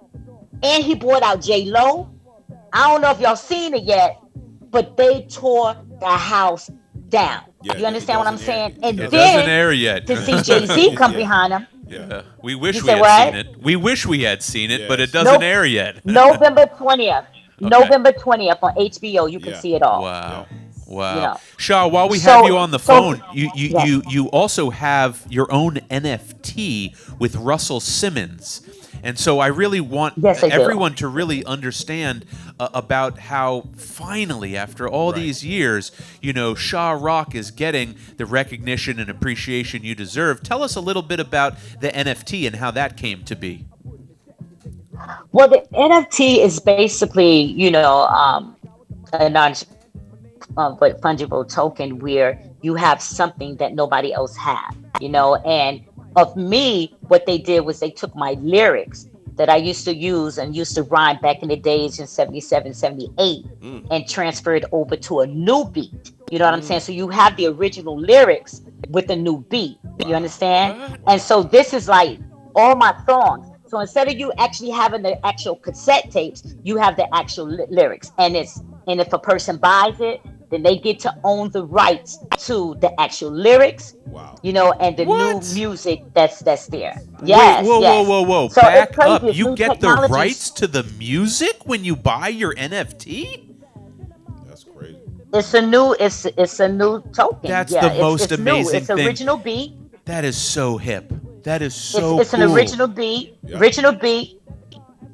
and he brought out J-Lo. I don't know if y'all seen it yet, but they tore the house down. Yeah, you understand what I'm saying? And it doesn't air yet. To see Jay-Z come behind him. Yeah, we wish we had seen it. We wish we had seen it, but it doesn't air yet. November 20th. Okay. November 20th on HBO. You can see it all. Wow. Wow. Shaw, while we have you on the phone, you also have your own NFT with Russell Simmons. And so I really want everyone to really understand about how finally, after all these years, Shaw Rock is getting the recognition and appreciation you deserve. Tell us a little bit about the NFT and how that came to be. Well, the NFT is basically, a non-fungible token where you have something that nobody else has, and of me, what they did was they took my lyrics that I used to use and used to rhyme back in the days in 77, 78 and transferred over to a new beat. You know what I'm saying? So you have the original lyrics with a new beat. You understand? And so this is like all my songs. So instead of you actually having the actual cassette tapes, you have the actual lyrics. And if a person buys it, then they get to own the rights to the actual lyrics, and the new music that's there. Yes. Whoa. So back up. You get the rights to the music when you buy your NFT? That's crazy. It's a new token. That's the most amazing thing. It's original beat. That is so hip. That is so It's cool. An original beat. Yep. Original beat.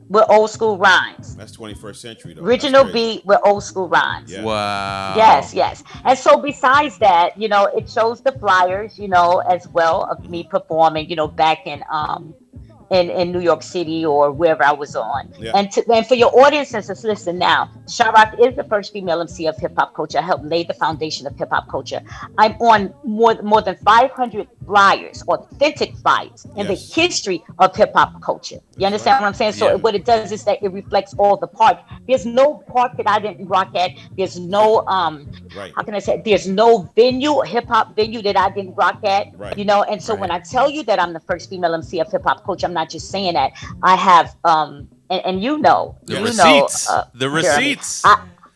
With old school rhymes. That's 21st century, though. Original beat with old school rhymes. Yeah. Wow. Yes. And so besides that, it shows the flyers, as well of me performing, back in New York City or wherever I was on. Yeah. And for your audiences that's listening now, Shaw Rock is the first female MC of hip hop culture. I helped lay the foundation of hip hop culture. I'm on more than 500 flyers, authentic flyers in the history of hip hop culture. You understand what I'm saying? So what it does is that it reflects all the parts. There's no park that I didn't rock at. There's no how can I say? There's no hip hop venue that I didn't rock at. Right. And so when I tell you that I'm the first female MC of hip hop culture, I'm not just saying that. I have the receipts. The receipts.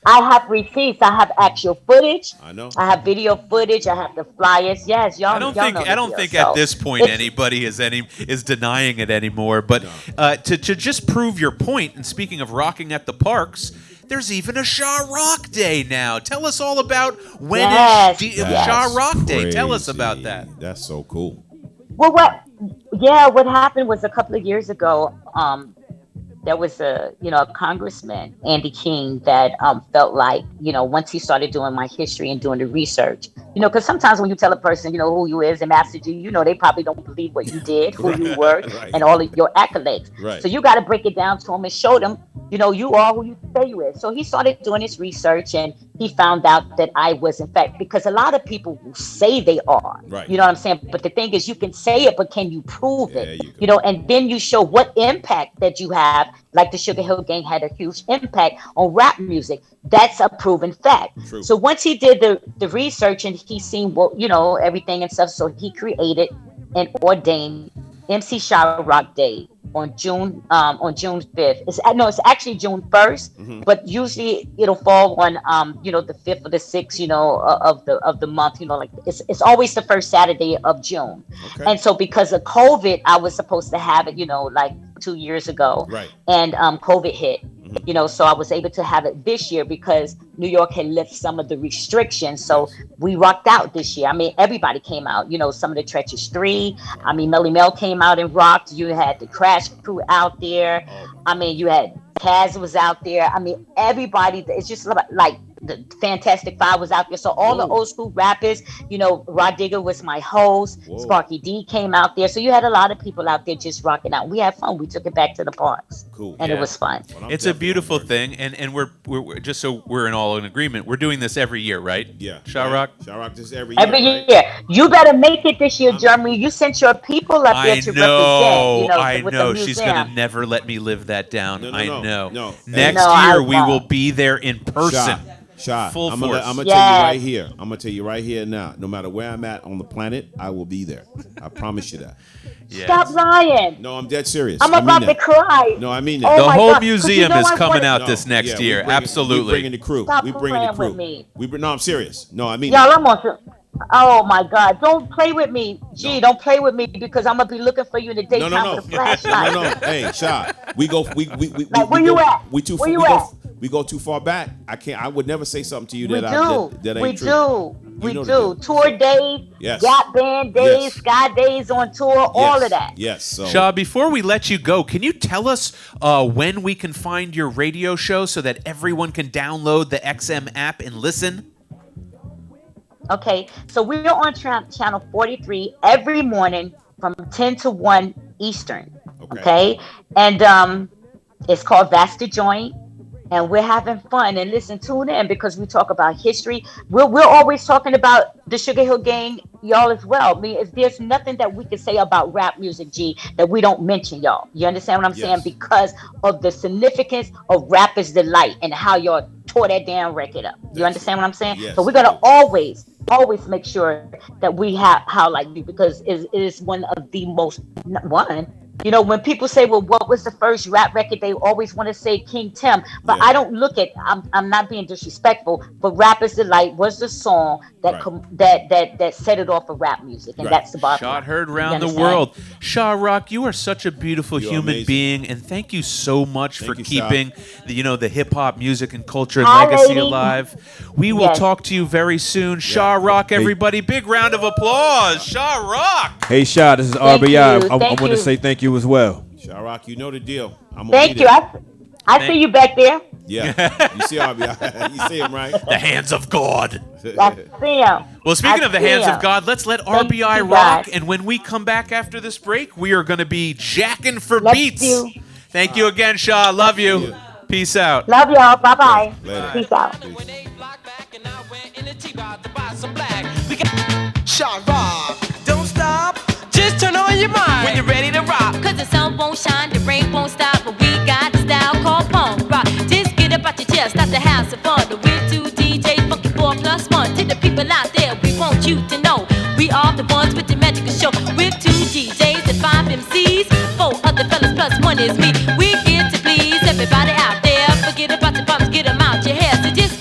I have receipts. I have actual footage. I know. I have video footage. I have the flyers. Yes, y'all. I don't y'all think know the I don't deal. think So, at this point it's- anybody is denying it anymore. But to just prove your point, and speaking of rocking at the parks, there's even a Shaw Rock Day now. Tell us all about when Yes, is yes. Shaw Rock Day. Tell us Crazy. about that. That's so cool. Well, what happened was a couple of years ago. There was a congressman, Andy King, that felt like, once he started doing my history and doing the research, because sometimes when you tell a person, who you is and Master G, they probably don't believe what you did, who you were, Right. and all of your accolades. Right. So you got to break it down to him and show them, you are who you say you is. So he started doing his research, and he found out that I was, in fact, because a lot of people will say they are, Right. you know what I'm saying? But the thing is, you can say it, but can you prove it? And then you show what impact that you have. Like the Sugar Hill Gang had a huge impact on rap music. That's a proven fact. True. So once he did the research and he seen everything and stuff, so he created and ordained MC Shaw Rock Day on June 5th. It's actually June 1st, but usually it'll fall on the 5th or the 6th, of the month. Like it's always the first Saturday of June. Okay. And so because of COVID, I was supposed to have it, like 2 years ago. Right. And COVID hit. So I was able to have it this year because New York had lifted some of the restrictions. So we rocked out this year. I mean, everybody came out, some of the Treacherous 3. I mean, Melly Mel came out and rocked. You had the Crash Crew out there. I mean, you had Kaz was out there. I mean, everybody, it's just like the Fantastic Five was out there. So all the old school rappers, Rod Digger was my host. Sparky D came out there. So you had a lot of people out there just rocking out. We had fun. We took it back to the parks. Cool. And it was fun. It's a beautiful thing, and we're just so we're all in agreement. We're doing this every year, right? Yeah. Shaw Rock. Shaw Rock this every year. Every right? year. You better make it this year, Jeremy. You sent your people up there to represent. I with know. the She's museum. gonna never let me live that down. No, I know. no. Next No, year I we won't. will be there in person. Shot. Full I'm force. gonna tell you right here. I'm gonna tell you right here now. No matter where I'm at on the planet, I will be there. I promise you that. Yes. Stop lying. No, I'm dead serious. I'm I mean about to that. cry. No, I mean Oh that. The my whole God, 'cause museum I is coming wanted- out this next year. Absolutely. We bringing the crew. Stop We bringing the playing crew. with me. No, I'm serious. No, I mean Y'all, that. I'm on to. Oh my God! Don't play with me, G. Don't play with me because I'm gonna be looking for you in the daytime No. with a flashlight. No. Hey, Shot. We go. We Like, where we you go, at? We too. Where we you go. at? We go too far back. I can't. I would never say something to you We that do. that We ain't true. do. You We know the do. deal. Tour days, Yes. Gap Band days, Yes. Sky days on tour, all of that. Yes. So Shaw, before we let you go, can you tell us when we can find your radio show so that everyone can download the XM app and listen? Okay, so we're on channel 43 every morning from 10 to 1 Eastern. Okay, and it's called That's the Joint. And we're having fun. And listen, tune in because we talk about history. We're always talking about the Sugar Hill Gang, y'all, as well. I mean, there's nothing that we can say about rap music, G, that we don't mention, y'all. You understand what I'm saying? Because of the significance of Rapper's Delight and how y'all tore that damn record up. You understand what I'm saying? Yes. So we're gonna always make sure that we have highlight you because it is one of the most when people say, well, what was the first rap record? They always want to say King Tim, but I don't look at. I'm not being disrespectful, but Rapper's Delight was the song that that set it off for rap music, and that's the bottom. Shot heard round You the understand? world. Shaw Rock, you are such a beautiful You're human amazing. being, and thank you so much for you, Shaw. keeping the hip hop music and culture and legacy lady. alive. We will Yes. talk to you very soon. Shaw Rock, everybody, big round of applause. Shaw Rock. Hey, Shaw, this is Thank RBI. you, I thank want to you. say thank you as well. Shaw Rock, you know the deal. I'm gonna Thank be you. there. I see you back there. Yeah. You see RBI. You see him, right? The hands of God. I see him. Well, speaking I of the see hands him. of God, let's let Thank RBI you, rock. guys. And when we come back after this break, we are going to be jacking for Let's beats. do. Thank you again, Shaw. Love you. Peace out. Love y'all. Bye bye. Later. Peace out. Shaw Rock, don't stop, just turn on your mind when you're ready to rock. Cause the sun won't shine, the rain won't stop, but we got the style called punk rock. Just get up out your chair, start to have some fun. We're two DJs, funky 4+1. To the people out there, we want you to know we are the ones with the magical show. We're two DJs and 5 MCs, 4 other fellas plus 1 is me. We're here to please everybody out there. Forget about the problems, get them out your hair. So just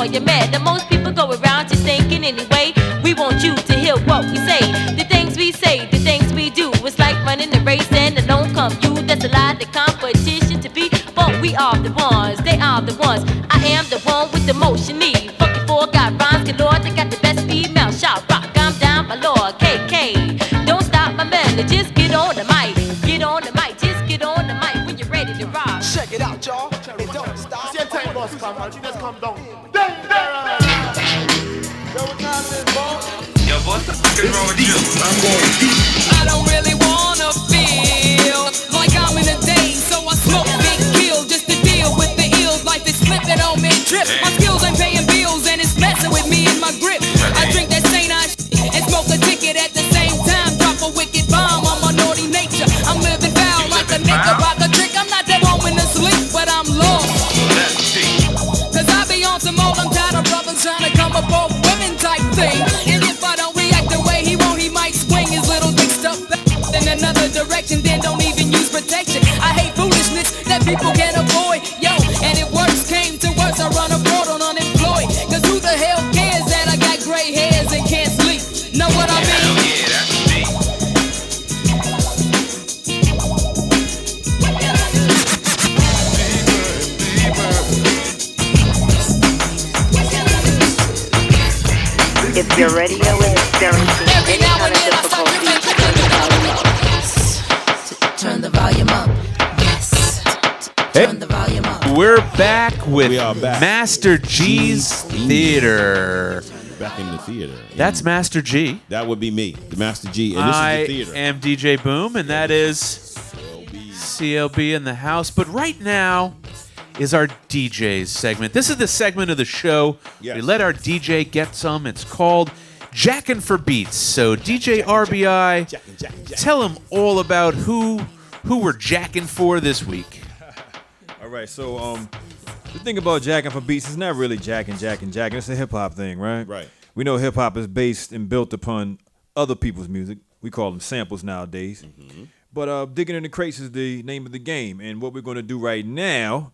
or you're mad. That most people go around just thinking anyway. We want you to hear what we say. The things we say, the things we do. It's like running a race and alone come you. That's a lot of competition to be. But we are the ones, they are the ones. I am the one with the motion need. Fuck you for got rhymes galore. They got the best female shot rock. I'm down by law, KK. Don't stop my melody, just get on the mic. Get on the mic, just get on the mic when you're ready to rock. Check it out, y'all. It don't stop. Same time boss come on, you just come down. Yo, what time is it, boss? Yo, what's the fuck is wrong with you? I'm going deep. I don't really wanna feel like I'm in a daze, so I smoke big kill just to deal with the ills. Life is flipping on me trip. My skills ain't paying bills and it's messing with me in my grip. I drink that Saint I and smoke a ticket at the same time. Drop a wicked bomb on my naughty nature. I'm living foul like a nigga rock a trick. I'm not that woman to sleep, but I'm lost. Cause I be on some old, I'm tired of brothers trying to come up off women type thing. And if I don't react the way he want, he might swing his little dick stuff back in another direction, then don't even use protection. I hate foolishness that people can't avoid. Yo, and if worse came to worse, I run abroad on unemployed. Cause who the hell cares that I got gray hairs and can't sleep? Know what I mean? Yeah, that's me. If your radio is experiencing any kind of difficulty, Turn the volume up. Yes. Turn the volume up. We're back with We are back. Master G's Theater. Back in the theater. That's Master G. That would be me, the Master G, and this I is the theater. am DJ Boom, and that is CLB in the house. But right now is our DJs segment. This is the segment of the show. Yes. We let our DJ get some. It's called Jackin' for Beats. So DJ RBI, tell them all about who we're jacking for this week. All right, so the thing about jacking for beats is not really jacking. It's a hip hop thing, right? Right. We know hip hop is based and built upon other people's music. We call them samples nowadays. Mm-hmm. But digging in the crates is the name of the game. And what we're going to do right now,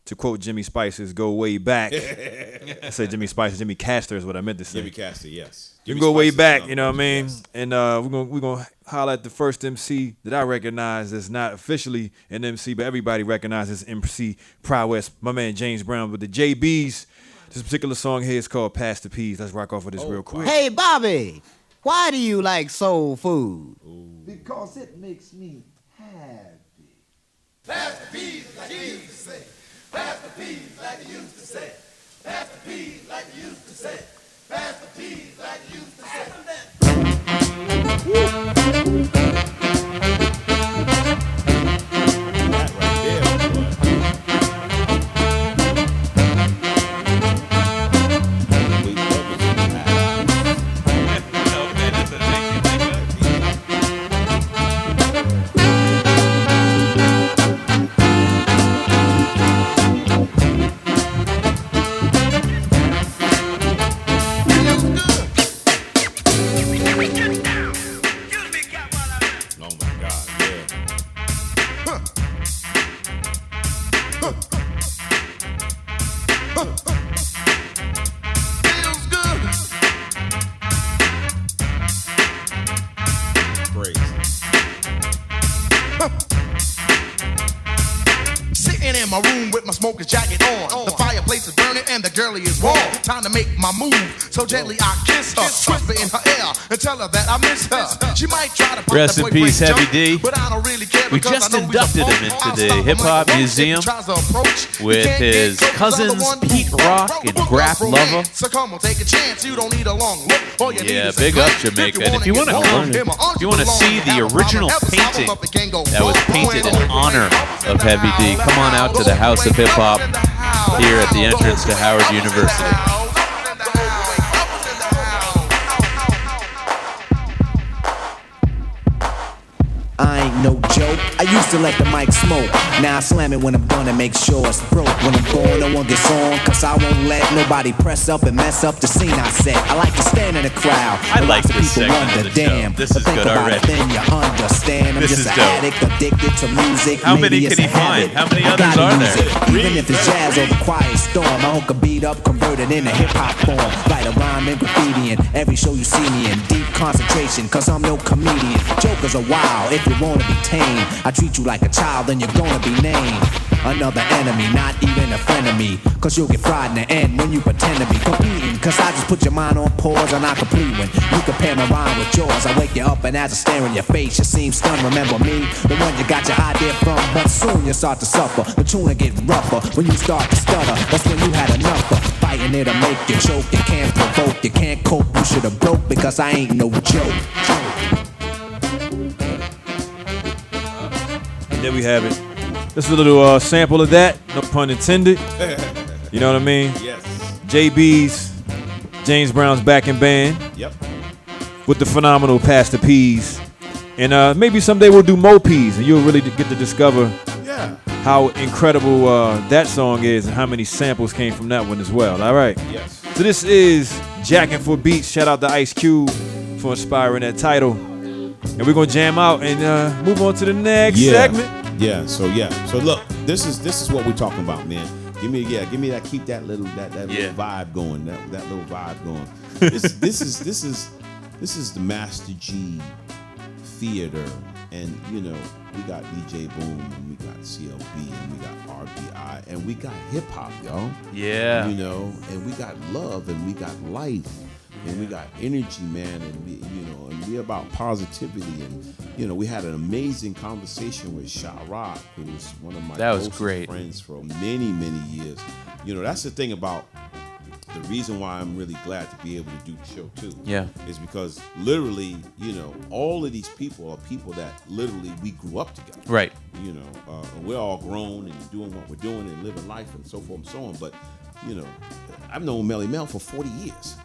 to quote Jimmy Spice's "Go Way Back," I said Jimmy Spice, Jimmy Castor is what I meant to say. Jimmy Castor, yes. You Jimmy can go way Spice is back, another you know what I one, mean? yes. And we're gonna holler at the first MC that I recognize that's not officially an MC, but everybody recognizes MC prowess. My man James Brown with the JBs. This particular song here is called "Pass the Peas." Let's rock off with this real quick. Hey, Bobby, why do you like soul food? Because it makes me happy. Pass the peas like you used to say. Pass the peas like you used to say. Pass the peas like you used to say. Pass the peas like you used to say. That right there, boy. Wait, what was in the Oh my God, yeah. Feels good. Crazy. Sitting in my room with my smoker's jacket on. The fireplace is burning and the girlie is warm. Time to make my move. So gently I kiss her, whisper in her ear, and tell her that I miss her. She might try to pop Rest that in peace, boyfriend Heavy jump, D. but I don't really care We because just I know inducted him into the Hip Hop Museum with his cousins Pete Rock and Grap Lover. So come on, take a chance. You don't need a long look. All you need Yeah, is a big glance. up Jamaica. And if you want to come, if you want to see the original painting that was painted in honor of Heavy D, come on out to the House of Hip Hop here at the entrance to Howard University. I ain't no joke. I used to let the mic smoke. Now I slam it when I'm done and make sure it's broke. When I'm gone, no one gets on, cause I won't let nobody press up and mess up the scene I set. I like to stand in the crowd. I like lots of this people segment wonder, of the show. damn. This but is think good about already. it, then you understand. I'm This just is an dope. addict, addicted to music. How Maybe many it's can he a habit. find? How many I others gotta are use there? it. Even if it's jazz or the quiet storm, I hook a beat up, convert it into hip-hop form. Write a rhyme and graffiti in every show you see me in. Deep concentration, cause I'm no comedian. Jokers are wild if you wanna be tame. I treat you like a child, then you're gonna be named another enemy, not even a friend of me. Cause you'll get fried in the end when you pretend to be competing. Cause I just put your mind on pause and I complete when you compare my rhyme with yours. I wake you up and as I stare in your face, you seem stunned. Remember me, the one you got your idea from. But soon you start to suffer, the tune will get rougher. When you start to stutter, that's when you had enough of fighting it'll make you choke. You can't provoke, you can't cope, you should've broke. Because I ain't no joke. And there we have it. This is a little sample of that, no pun intended. You know what I mean? Yes. JB's, James Brown's backing band. Yep. With the phenomenal Pastor P's. And maybe someday we'll do Mo P's and you'll really get to discover how incredible that song is and how many samples came from that one as well. All right. Yes. So this is Jackin' for Beats. Shout out to Ice Cube for inspiring that title. And we're gonna jam out and move on to the next segment. Yeah. So look, this is what we're talking about, man. Give me that, keep that little little vibe going, that little vibe going. This is the Master G Theater, and you know we got DJ Boom, and we got CLB, and we got RBI, and we got hip hop, y'all. Yeah. You know, and we got love, and we got life. And we got energy, man, and we're about positivity, and we had an amazing conversation with Sha Rock, who was one of my closest friends for many, many years. That's the thing about the reason why I'm really glad to be able to do the show too. Yeah, is because literally, all of these people are people that literally we grew up together. Right. We're all grown and doing what we're doing and living life and so forth and so on. But I've known Melly Mel for 40 years.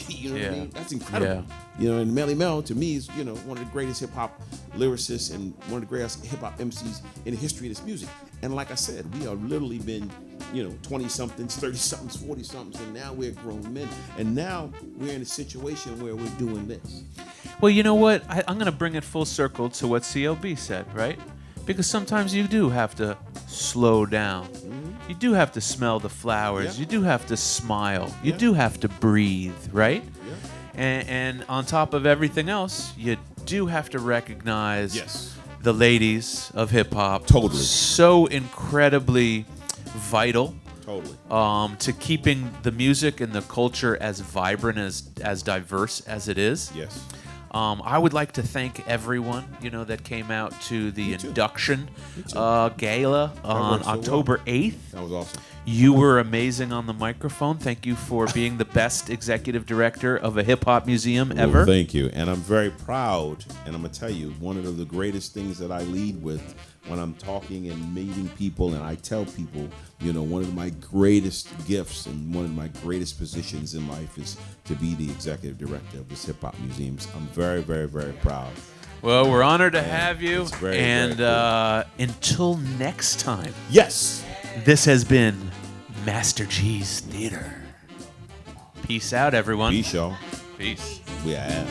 You know what I mean? That's incredible. Yeah. And Melly Mel to me is, one of the greatest hip hop lyricists and one of the greatest hip hop MCs in the history of this music. And like I said, we have literally been, 20-somethings, 30-somethings, 40-somethings, and now we're grown men. And now we're in a situation where we're doing this. Well, you know what? I'm going to bring it full circle to what CLB said, right? Because sometimes you do have to slow down. You do have to smell the flowers. Yeah. You do have to smile. You do have to breathe, right? Yeah. And on top of everything else, you do have to recognize the ladies of hip-hop. Totally. So incredibly vital. Totally. To keeping the music and the culture as vibrant, as diverse as it is. Yes. I would like to thank everyone, that came out to the induction gala on October 8th. That was awesome. You were amazing on the microphone. Thank you for being the best executive director of a hip-hop museum ever. Well, thank you. And I'm very proud, and I'm going to tell you, one of the greatest things that I lead with when I'm talking and meeting people and I tell people, one of my greatest gifts and one of my greatest positions in life is to be the executive director of this hip hop museum. I'm very, very, very proud. Well, we're honored to have you. It's very, and very cool. Until next time. Yes. This has been Master G's Theater. Peace out, everyone. Peace, y'all. Peace. We are.